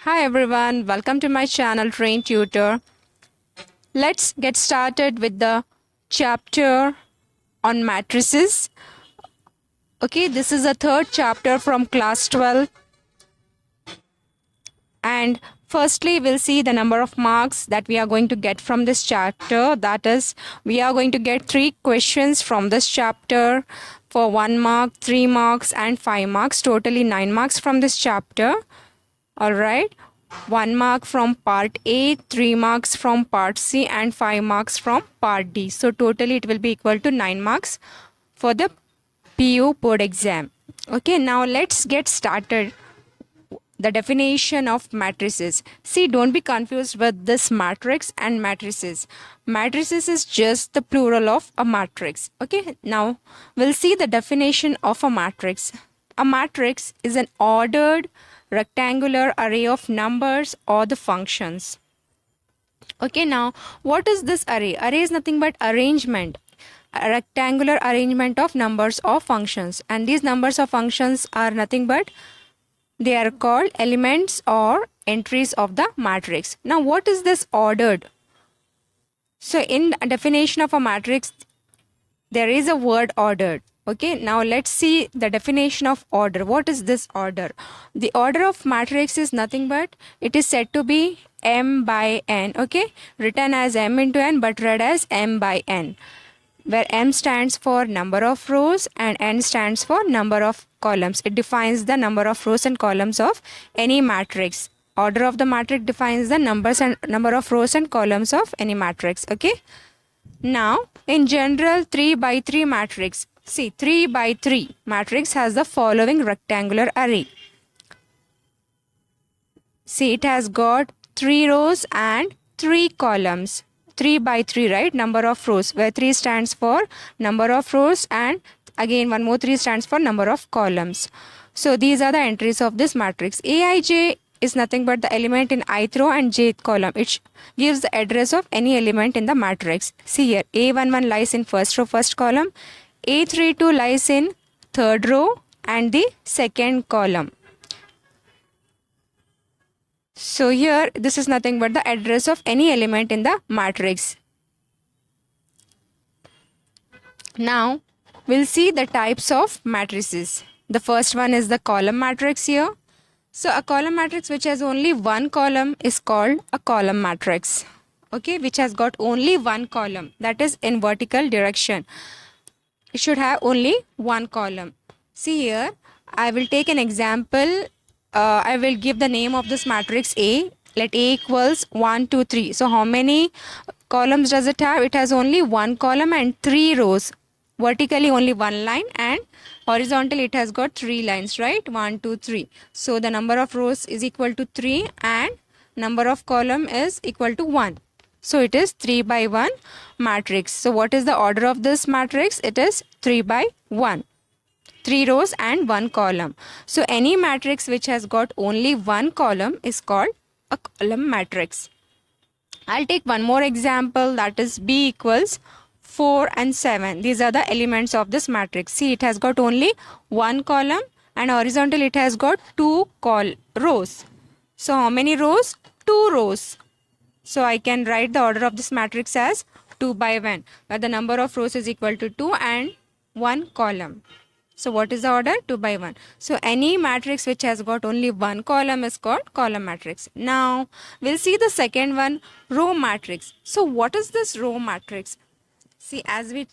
Hi everyone, welcome to my channel Train Tutor. Let's get started with the chapter on matrices. Okay, this is the third chapter from class 12. And firstly, we'll see the number of marks that we are going to get from this chapter. That is, we are going to get 3 questions from this chapter for 1 mark, 3 marks and 5 marks. Totally 9 marks from this chapter. Alright. 1 mark from part A, 3 marks from part C and 5 marks from part D. So totally it will be equal to 9 marks for the PU board exam. Okay, now let's get started. The definition of matrices. See, don't be confused with this matrix and matrices. Matrices is just the plural of a matrix. Okay, now we'll see the definition of a matrix. A matrix is an ordered rectangular array of numbers or the functions. Okay, now what is this array? Array is nothing but arrangement, a rectangular arrangement of numbers or functions, and these numbers or functions are nothing but they are called elements or entries of the matrix. Now what is this ordered? So in a definition of a matrix there is a word ordered. Okay, now let's see the definition of order. What is this order? The order of matrix is nothing but it is said to be m by n. Okay, written as m into n but read as m by n, where m stands for number of rows and n stands for number of columns. It defines the number of rows and columns of any matrix. Order of the matrix defines the number of rows and columns of any matrix. Okay, now in general 3 by 3 matrix. See, 3 by 3 matrix has the following rectangular array. See, it has got 3 rows and 3 columns. 3 by 3, right? Number of rows, where 3 stands for number of rows and again one more 3 stands for number of columns. So these are the entries of this matrix. Aij is nothing but the element in ith row and jth column. It gives the address of any element in the matrix. See here, A11 lies in first row, first column. A32 lies in third row and the second column. So here this is nothing but the address of any element in the matrix. Now we'll see the types of matrices. The first one is the column matrix here. So a column matrix which has only one column is called a column matrix. Okay, which has got only one column, that is in vertical direction. It should have only one column. See here, I will take an example. I will give the name of this matrix A. Let A equals 1, 2, 3. So how many columns does it have? It has only one column and 3 rows. Vertically only one line and horizontally it has got 3 lines, right? 1, 2, 3. So the number of rows is equal to 3 and number of column is equal to 1. So it is 3 by 1 matrix. So what is the order of this matrix? It is 3 by 1. 3 rows and 1 column. So any matrix which has got only one column is called a column matrix. I'll take one more example, that is B equals 4 and 7. These are the elements of this matrix. See, it has got only one column and horizontal it has got 2 rows. So how many rows? 2 rows. So I can write the order of this matrix as 2 by 1, where the number of rows is equal to 2 and 1 column. So what is the order? 2 by 1. So any matrix which has got only one column is called column matrix. Now we'll see the second one, row matrix. So what is this row matrix? See, as we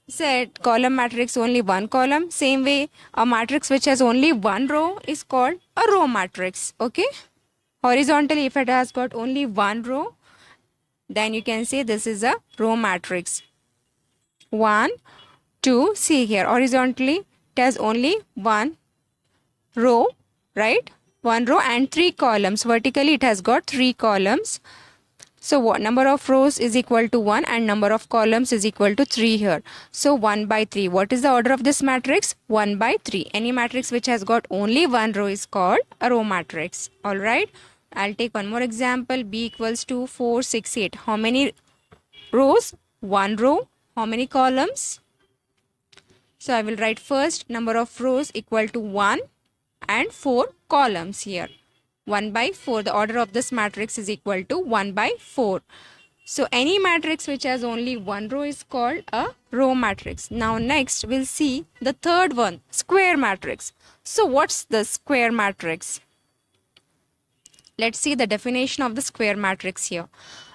said, column matrix only one column. Same way, a matrix which has only one row is called a row matrix. Okay. Horizontally, if it has got only one row, then you can say this is a row matrix. 1, 2, see here, horizontally it has only one row, right? One row and 3 columns. Vertically it has got 3 columns. So what number of rows is equal to 1 and number of columns is equal to 3 here. So 1 by 3. What is the order of this matrix? 1 by 3. Any matrix which has got only one row is called a row matrix. Alright. I'll take one more example. B equals to 4, 6, 8. How many rows? 1 row. How many columns? So I will write first number of rows equal to 1 and 4 columns here. 1 by 4. The order of this matrix is equal to 1 by 4. So any matrix which has only one row is called a row matrix. Now next we'll see the third one, square matrix. So what's the square matrix? Let's see the definition of the square matrix here.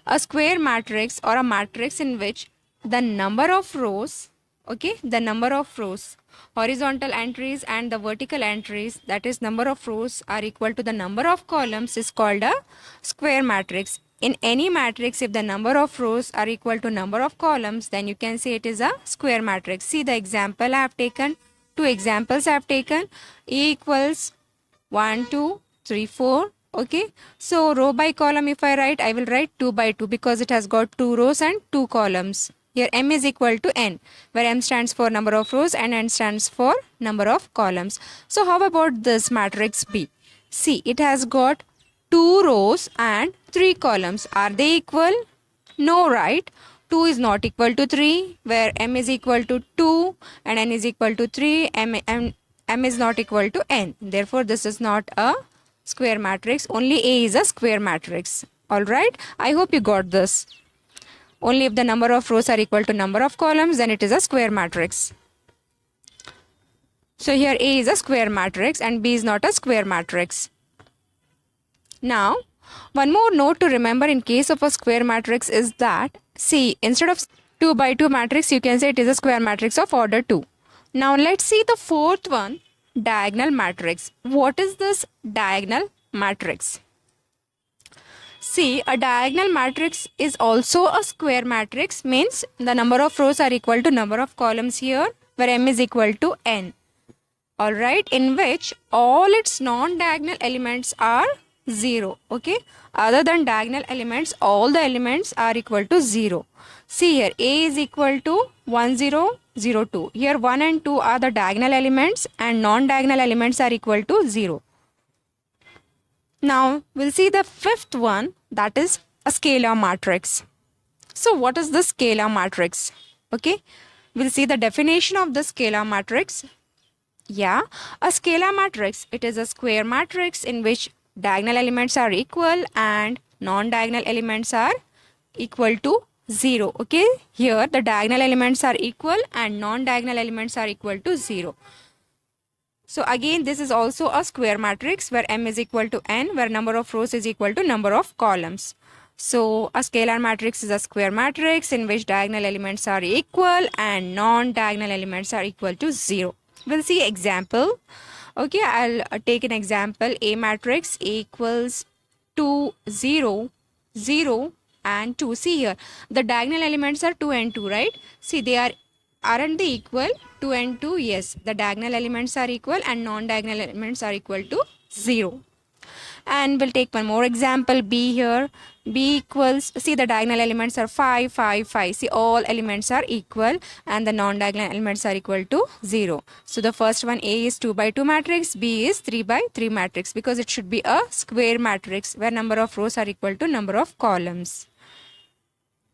A square matrix, or a matrix in which the number of rows, the number of rows, horizontal entries and the vertical entries, that is number of rows, are equal to the number of columns, is called a square matrix. In any matrix, if the number of rows are equal to number of columns, then you can say it is a square matrix. See the example I have taken. Two examples I have taken. A equals 1, 2, 3, 4. Okay, so row by column, if I write, I will write 2 by 2 because it has got 2 rows and 2 columns. Here m is equal to n, where m stands for number of rows and n stands for number of columns. So how about this matrix B? See, it has got 2 rows and 3 columns. Are they equal? No, right? 2 is not equal to 3, where m is equal to 2 and n is equal to 3. M is not equal to n. Therefore, this is not a square matrix. Only A is a square matrix. Alright, I hope you got this. Only if the number of rows are equal to number of columns, then it is a square matrix. So here A is a square matrix and B is not a square matrix. Now, one more note to remember in case of a square matrix is that, see, instead of 2 by 2 matrix, you can say it is a square matrix of order 2. Now let's see the fourth one, diagonal matrix. What is this diagonal matrix? See, a diagonal matrix is also a square matrix, means the number of rows are equal to number of columns here, where m is equal to n. Alright, in which all its non-diagonal elements are 0. Okay, other than diagonal elements, all the elements are equal to 0. See here, A is equal to 1, 0, 0, 2. Here 1 and 2 are the diagonal elements and non-diagonal elements are equal to 0. Now we'll see the fifth one, that is a scalar matrix. So what is the scalar matrix? Okay, we'll see the definition of the scalar matrix. Yeah, a scalar matrix, it is a square matrix in which diagonal elements are equal and non-diagonal elements are equal to 0. Okay, here the diagonal elements are equal and non-diagonal elements are equal to 0. So again, this is also a square matrix where m is equal to n, where number of rows is equal to number of columns. So a scalar matrix is a square matrix in which diagonal elements are equal and non-diagonal elements are equal to 0. We'll see example. Okay, I'll take an example. A matrix, A equals 2, 0, 0 and 2. See here, the diagonal elements are 2 and 2, right? See, aren't they equal? 2 and 2, yes. The diagonal elements are equal and non-diagonal elements are equal to 0. And we'll take one more example, B here. B equals, see the diagonal elements are 5, 5, 5. See, all elements are equal and the non-diagonal elements are equal to 0. So the first one, A is 2 by 2 matrix, B is 3 by 3 matrix, because it should be a square matrix where number of rows are equal to number of columns.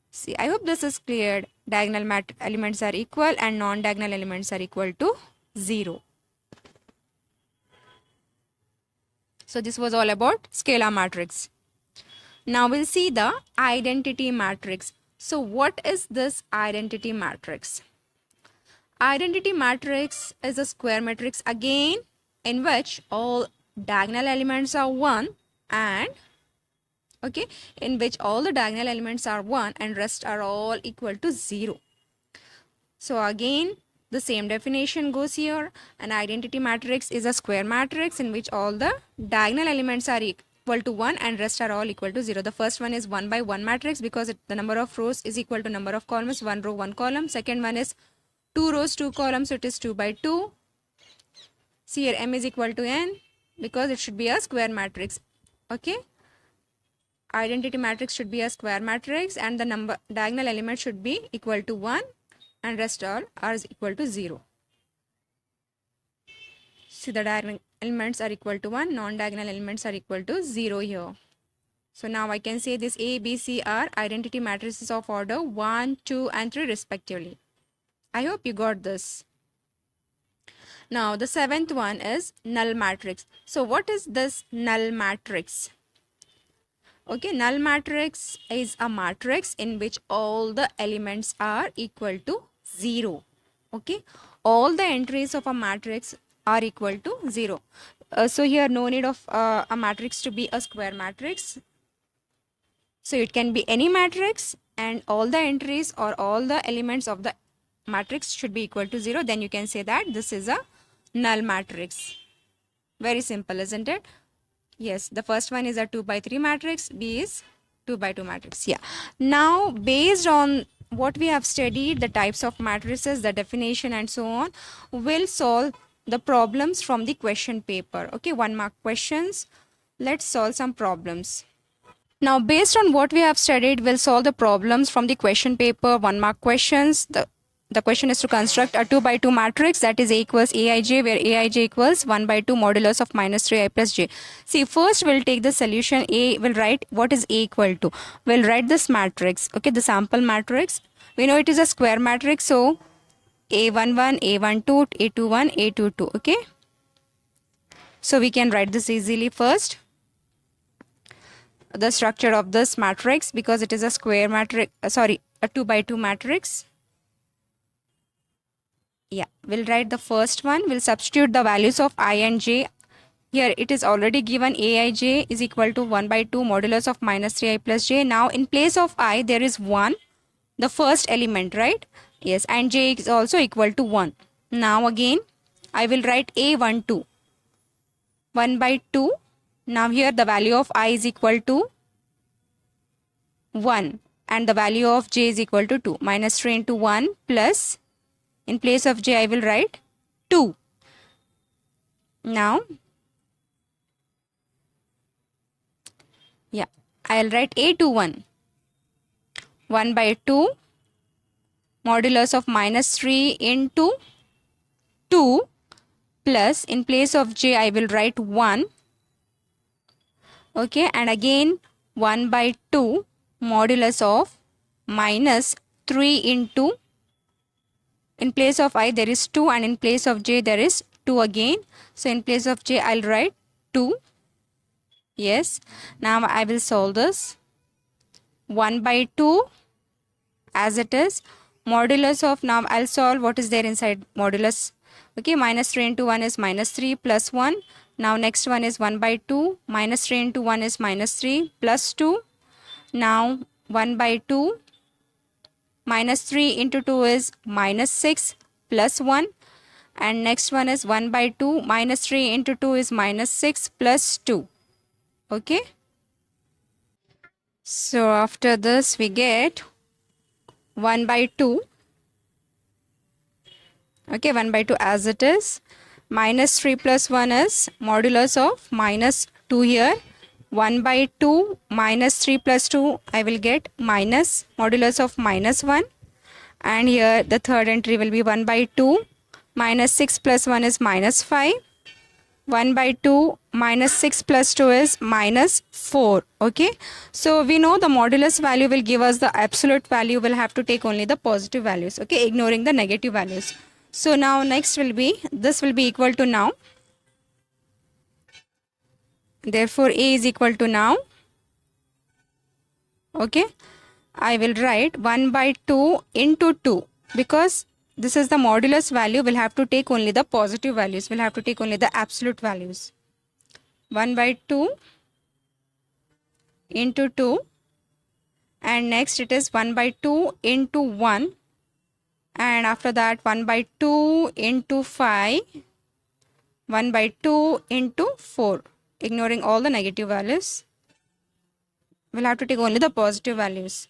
See, I hope this is clear. Diagonal elements are equal and non-diagonal elements are equal to 0. So this was all about scalar matrix. Now we'll see the identity matrix. So what is this identity matrix? Identity matrix is a square matrix again in which all diagonal elements are 1 and in which all the diagonal elements are 1 and rest are all equal to 0. So again, the same definition goes here. An identity matrix is a square matrix in which all the diagonal elements are equal to 1 and rest are all equal to 0. The first one is 1 by 1 matrix because the number of rows is equal to number of columns, 1 row, 1 column. Second one is 2 rows, 2 columns, so it is 2 by 2. See here, m is equal to n because it should be a square matrix. Okay. Identity matrix should be a square matrix and the diagonal element should be equal to 1 and rest all are equal to 0. See, the diagonal elements are equal to 1, non-diagonal elements are equal to 0 here. So now I can say this A, B, C are identity matrices of order 1, 2 and 3 respectively. I hope you got this. Now the seventh one is null matrix. So what is this null matrix? Okay, null matrix is a matrix in which all the elements are equal to 0. Okay, all the entries of a matrix are equal to 0. So here no need of a matrix to be a square matrix. So it can be any matrix and all the entries or all the elements of the matrix should be equal to 0. Then you can say that this is a null matrix. Very simple, isn't it? Yes, the first one is a 2 by 3 matrix, B is 2 by 2 matrix. Yeah. Now, based on what we have studied, the types of matrices, the definition and so on, we'll solve the problems from the question paper. Okay, 1 mark questions. Let's solve some problems. Now, based on what we have studied, we'll solve the problems from the question paper, 1 mark questions. The question is to construct a 2 by 2 matrix, that is A equals Aij, where Aij equals 1 by 2 modulus of minus 3i plus j. See, first we'll take the solution. A will write what is A equal to. We'll write this matrix, okay, the sample matrix. We know it is a square matrix, so A11, A12, A21, A22, okay. So we can write this easily first. The structure of this matrix, because it is a square matrix, a 2 by 2 matrix. Yeah, we'll write the first one. We'll substitute the values of I and j. Here it is already given Aij is equal to 1 by 2 modulus of minus 3i plus j. Now in place of I there is 1, the first element, right? Yes, and j is also equal to 1. Now again I will write A12, 1 by 2. Now here the value of I is equal to 1 and the value of j is equal to 2. Minus 3 into 1 plus, in place of j I will write 2. Now, yeah, I'll write A21, 1 by 2 modulus of minus 3 into 2 plus, in place of j I will write 1. Okay, and again 1 by 2 modulus of minus 3 into, in place of I there is 2 and in place of j there is 2 again. So in place of j I'll write 2. Yes, now I will solve this. 1 by 2 as it is, modulus of, now I'll solve what is there inside modulus. Okay, minus 3 into 1 is minus 3 plus 1. Now next one is 1 by 2, minus 3 into 1 is minus 3 plus 2. Now 1 by 2, minus 3 into 2 is minus 6 plus 1. And next one is 1 by 2, minus 3 into 2 is minus 6 plus 2. Okay. So after this we get 1 by 2. Okay, 1 by 2 as it is. Minus 3 plus 1 is modulus of minus 2 here. 1 by 2 minus 3 plus 2 I will get minus modulus of minus 1. And here the third entry will be 1 by 2 minus 6 plus 1 is minus 5. 1 by 2 minus 6 plus 2 is minus 4. Okay, so we know the modulus value will give us the absolute value. We'll have to take only the positive values, okay, ignoring the negative values. So now next will be, this will be equal to now. Therefore A is equal to now. Okay, I will write 1 by 2 into 2, because this is the modulus value. We'll have to take only the positive values. We'll have to take only the absolute values. 1 by 2 into 2, and next it is 1 by 2 into 1, and after that 1 by 2 into 5, 1 by 2 into 4, ignoring all the negative values. We'll have to take only the positive values.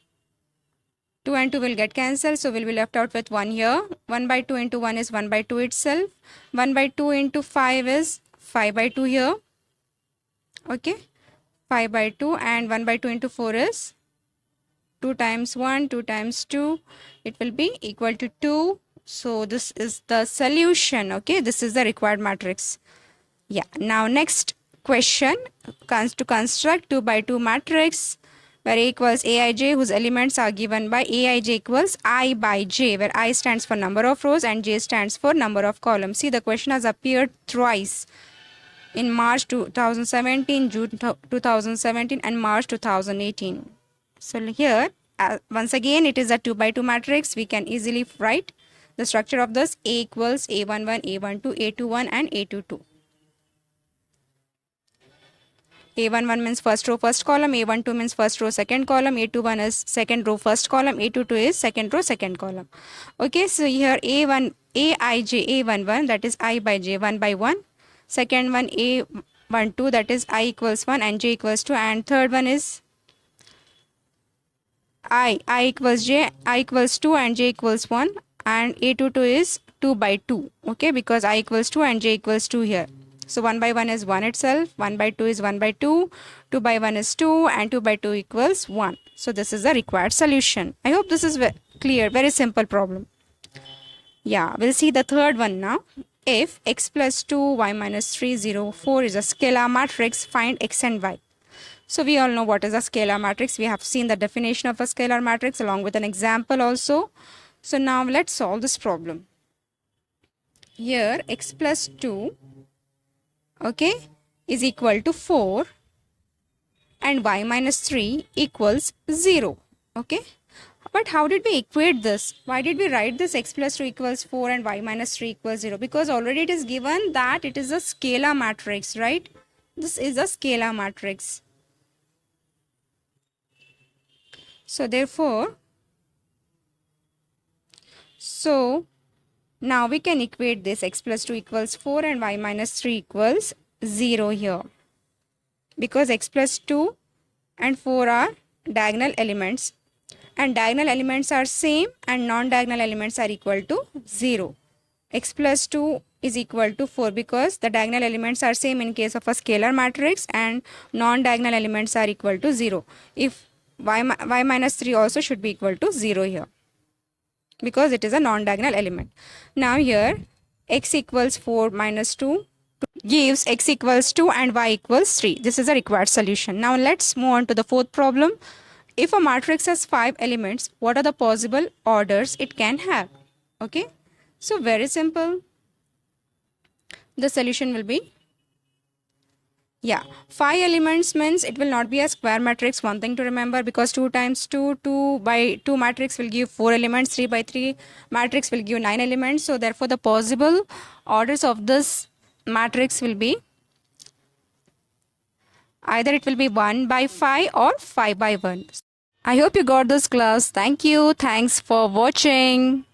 2 and 2 will get cancelled, so we'll be left out with 1 here. 1 by 2 into 1 is 1 by 2 itself. 1 by 2 into 5 is 5 by 2 here. Okay, 5 by 2, and 1 by 2 into 4 is 2 times 1, 2 times 2. It will be equal to 2. So this is the solution. Okay, this is the required matrix. Yeah, now next question, to construct 2 by 2 matrix. where A equals Aij, whose elements are given by Aij equals I by J, where I stands for number of rows and J stands for number of columns. See, the question has appeared thrice in March 2017, June 2017, and March 2018. So here, once again, it is a 2 by 2 matrix. We can easily write the structure of this. A equals A11, A12, A21, and A22. A11 means first row, first column. A12 means first row, second column. A21 is second row, first column. A22 is second row, second column. Okay, so here A1, Aij, A11, that is I by J, 1 by 1. Second one, A12, that is I equals 1 and J equals 2. And third one is I equals J, I equals 2 and J equals 1. And A22 is 2 by 2. Okay, because I equals 2 and J equals 2 here. So 1 by 1 is 1 itself, 1 by 2 is 1 by 2, 2 by 1 is 2, and 2 by 2 equals 1. So this is the required solution. I hope this is clear, very simple problem. Yeah, we'll see the third one now. If x plus 2, y minus 3, 0, 4 is a scalar matrix, find x and y. So we all know what is a scalar matrix. We have seen the definition of a scalar matrix along with an example also. So now let's solve this problem. Here x plus 2, okay, is equal to 4 and y minus 3 equals 0. Okay, but how did we equate this? Why did we write this x plus 2 equals 4 and y minus 3 equals 0? Because already it is given that it is a scalar matrix, right? This is a scalar matrix. So therefore, now we can equate this x plus 2 equals 4 and y minus 3 equals 0 here. Because x plus 2 and 4 are diagonal elements. And diagonal elements are same and non-diagonal elements are equal to 0. X plus 2 is equal to 4 because the diagonal elements are same in case of a scalar matrix and non-diagonal elements are equal to 0. If y minus 3 also should be equal to 0 here because it is a non-diagonal element. Now here x equals 4 minus 2 gives x equals 2 and y equals 3. This is a required solution. Now let's move on to the fourth problem. If a matrix has 5 elements, what are the possible orders it can have? Okay, so very simple. The solution will be, 5 elements means it will not be a square matrix. One thing to remember, because 2 times 2, 2 by 2 matrix will give 4 elements, 3 by 3 matrix will give 9 elements. So therefore the possible orders of this matrix will be, either it will be 1 by 5 or 5 by 1. I hope you got this class. Thank you. Thanks for watching.